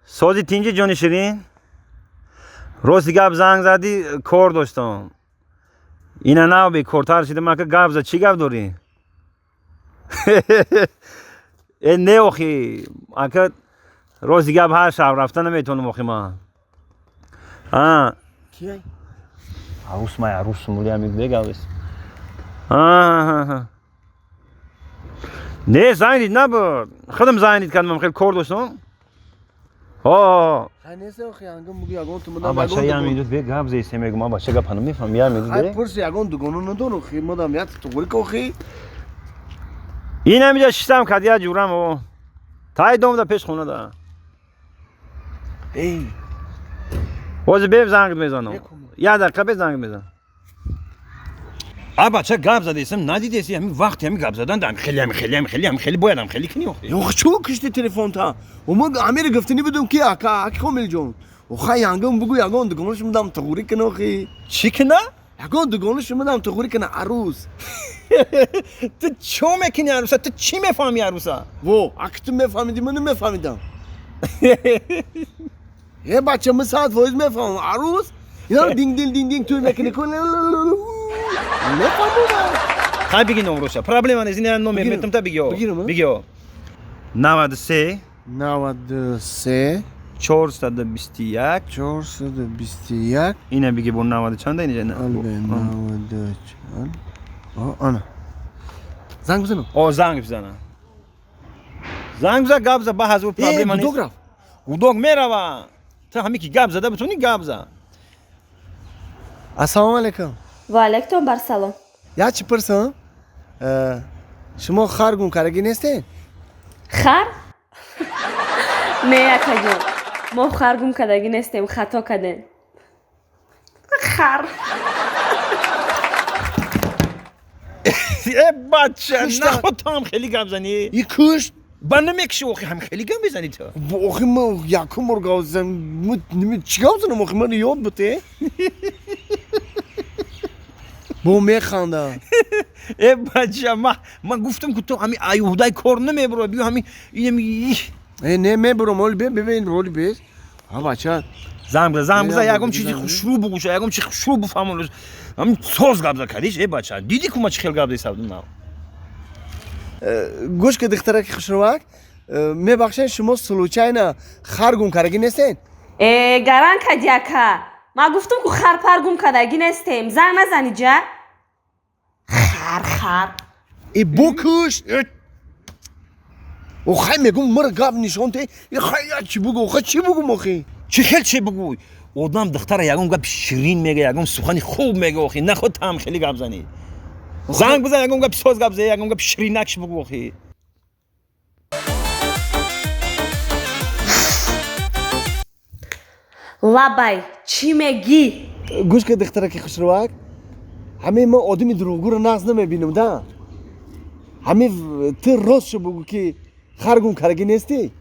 سازی تینجی جانی شیرین راستی گپ زنگ زدی کار داشتم اینا نه بی کارتر شده من که گپ زد چی گپ داری نه اخی اگه راستی گپ هر شب رفتن نمیتونم اخی من کی عروس ما عروس مولی هم بگم نه زنید نبود خودم زنید کردم خیلی کار داشتم نیست اخی انگم میگی اگه تو ما بچه هم میدود به گپ زیسته میگم ما بچه گپ هنو میفهم یار میدود های پرسی اگه دوگانو ندارم اخی مدام یاد تو گوری که اخی این هم اینجا شیستم کدیا جورم و تای دوم دا پیش خونه دا ای واسه بیب زنگ میزنم یه دقیقه به زنگ میزنم بچه گپ زده ایستم ندیده ایستی همین وقتی همین گپ زدن دارم خیلی بایدم خیلی کنی اخی یخ چو کشتی تلفن تا و ما امیر گفتنی بدم کی اکی کامل جون و خیلی انگم بگو یگان دوگانوش مدام تغوری کنه اخی چی کنه؟ یگان دوگانوش مدام تغوری کنه عروس تو چو میکنی عروسا؟ تو چی میفهمی عروسا؟ و اگه تو میفهمیدی من نمیفهمیدم یه بچه مساعد فایز میفهم عروس اینا دینگ دینگ توی میکنه کنه نفهمیدم خیلی بگی نمروشا پرابلم نیست این نمر میتونم تا بگیو 93 93 421 421 اینه بگی بون 90 چنده اینجا نه 94 آنا زنگ بزنم زنگ بزنم زنگ بزن گپ زن با حضور پرابلم نیست گودوگ رفت گودوگ میروه تو همی که گپ زده بتونی گپ زن السلام علیکم و علیکم بر سلام یا چی پرسم شما خرگون کرگی نیستین خر؟ نه اکا جان ما خرگم کدگی نیستیم خطا کردیم خر بچه نخود تو هم خیلی گپ زنی ای کشت با نمیکشی اوخی هم خیلی گپ بزنی تو آخه من یکم مرگاو زن چیکار زنم آخه من یاد بته با میخنده بچه من گفتم که تو همین ایهودای کار نمیبرو بیو همین اینم نه میبرم ولی ببین ولی بیس ها بچه زنگ بزن یکم چیزی شروع بگوش یکم چیزی شروع بفهمون همین ساز گپ زد کردیش بچه دیدی که ما چه خیلی گپ دیسم نه گوش که دختره که خوشروک میبخشین شما سلوچین خرگون کرگی نیستین گران کدیاکا ما گفتم که خر پرگم کدگی نیستیم زنگ نزنی جا خر ای بکش او خیلی میگم مرا گپ نشان تی خیلی چی بگو خیلی چی بگو مخی چی بگوی آدم دختره یکم گپ شیرین میگه یکم سخنی خوب میگه اخی نخود هم خیلی گپ زنی زنگ بزن یکم گپ ساز گپ زنی یکم گپ شیرینکش بگو اخی لابای چی میگی؟ گوش که دختره که خوشروک همه ما آدمی دروغگو رو نقص نمیبینم ده همه تو راست شو بگو که خرگون کرگی نیستی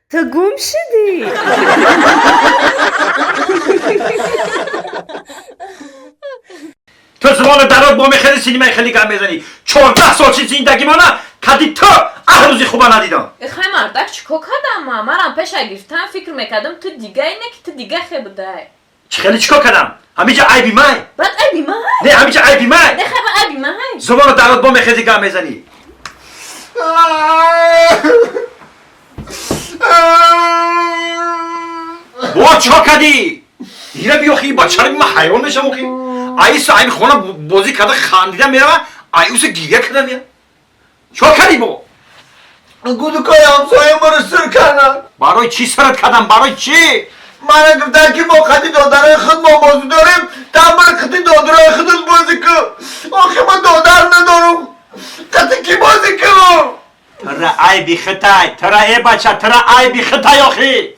تو گم شدی تو زمان درات با خیلی سینما خیلی گپ میزنی 14 سال چی زندگی ما نه کدی تو روزی خوبا ندیدم خیلی مردک چیکار کردم منم پیش گرفتم فکر میکردم تو دیگه اینه که تو دیگه خیلی بوده خیلی چیکار کردم همینجا عیبی من بعد عیبی من نه همینجا عیبی من نه خیلی عیبی من زمان درات با خیلی گپ میزنی با چا کدی اینا بیوخی بچه رو من حیوان میشم اخی ای صاحب خونه بازی کرده خندیده میره ایوس گیگه کرده میره چا کدی با گودکای همسایه ما رو سر کردن برای چی سرت کردم برای چی من گفتن که ما خطی دادرهای خود ما بازی داریم تمام خطی دادرهای خودت بازی کن آخه من دادر ندارم خطی کی بازی کنم ترا عیبی خطای ترا ای بچه ترا عیبی خطای اخی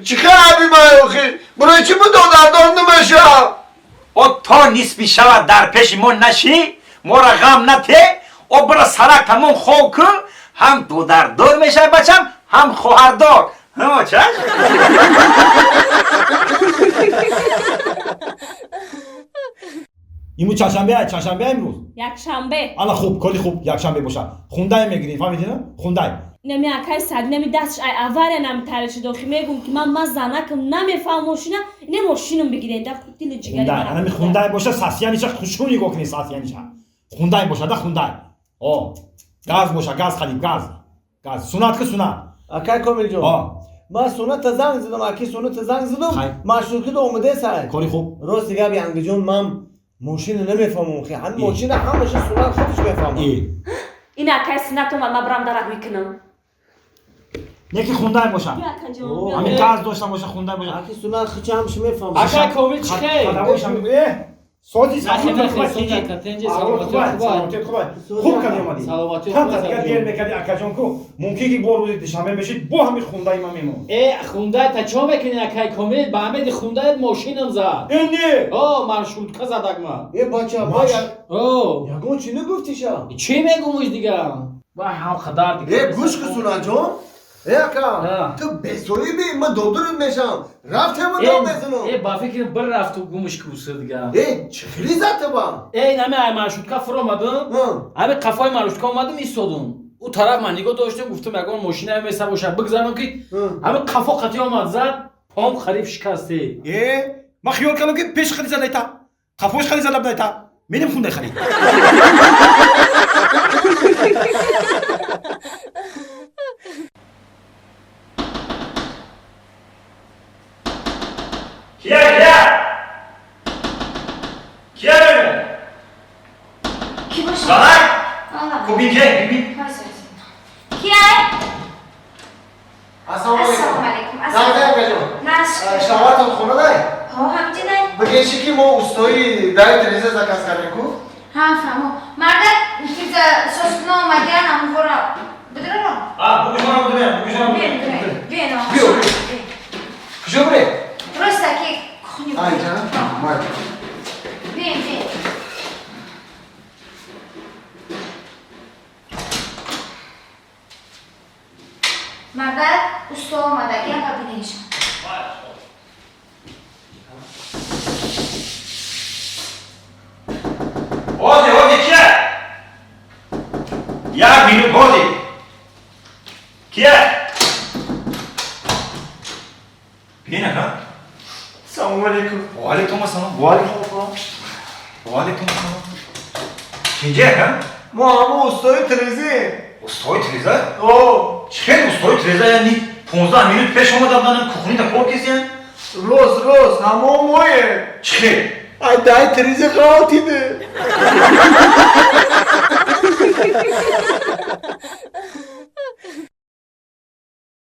چی خیلی من آخی برای چی من دادردار نمیشم او تا نسبی شود در پیش من نشی ما را غم نته او برا سرک تمام خواه کن هم دودردار میشه بچم هم خواهردار ها چش؟ امروز چهارشنبه امروز یک شنبه الان خوب کلی خوب یک شنبه باشه خونده میگیری فهمیدی نه خونده نمی اکای صد نمی دستش ای اواره نمی ترش داخی میگم که من زنکم نمیفهم ماشینه اینه ماشینم بگیره ده دل جگری خوندای انا می خوندای باشه ساسیانیش خوشونی گوکنی ساسیانیش خوندای باشه ده خوندای او گاز باشه گاز خدیم گاز سونات که سونات اکای کامل جان ما سونات زنگ زدم اکی سونات زنگ زدم مشروطه دو اومده سر کاری خوب راست دیگه بیانگ جون من ماشین نمیفهمم خیلی هم ماشین همش سونات خودش میفهمه این اکای سنتم و مبرم درک میکنم یکی خوندای باشه همین گاز داشته باشه خوندای باشه اکی سونات خیلی همش میفهمه اکای کامل چی خیلی؟ خداویشم میگه سوزی نخیر خوب کنی اومدی هم دیگه دیر میکردی اکاجون کو ممکنه که بار روزی شنبه بشید با همین خوندای ما میمون خونده تا چه میکنی اکای کامل با همه خونده ماشینم زد اینی مرشود که زدک ما بچه باید یگون چی نگفتی شا؟ چی میگومش دیگه؟ وای هم خدار دیگه گوش که سونات جون اکا تو بسوی بی من دودرون میشم رفته من دو بزنم با فکر بر رفت و گومش کوسه دیگه چه خیلی زده با نمی مرشود که فرو آمدم همه قفای مرشود که اومدم ایستادم او طرف من نگاه داشتم گفتم اگر ماشین هم میسه باشه بگذارم که همه قفا قطعی آمد زد پام خریف شکسته ما خیال کردم که پیش خیلی زده ایتا خفوش خیلی زده ایتا میریم خونده خیلی کیا بگو کی باشه؟ سالک خوبی که بیبی کیه؟ السلام علیکم زنگ بجون ناش شوارتون خونه داری؟ ها همچنین بگیشی که ما استوی دای تریزه زکاس کردیم کو؟ ها فهمو مرد چیز سوسکنو اومدن همون خورا بدرم بگو بیانو کجا بری؟ درسته که خونی بود اینجا؟ باید بیان مرد استو اومده گیم و بینیشم هادی کیه؟ یک مینوت هادی کیه؟ بینه ها؟ سلام علیکم وعلیکم السلام وعلیکم وعلیکم السلام کینجه ها؟ ما همه استوی تریزه استوی تریزه؟ او چه استوی تریزه یعنی 15 مینوت پیش آمدم دانم کخونی تا کار کسی هست؟ روز همه مویه چه؟ ای دای تریزه خواهاتی ده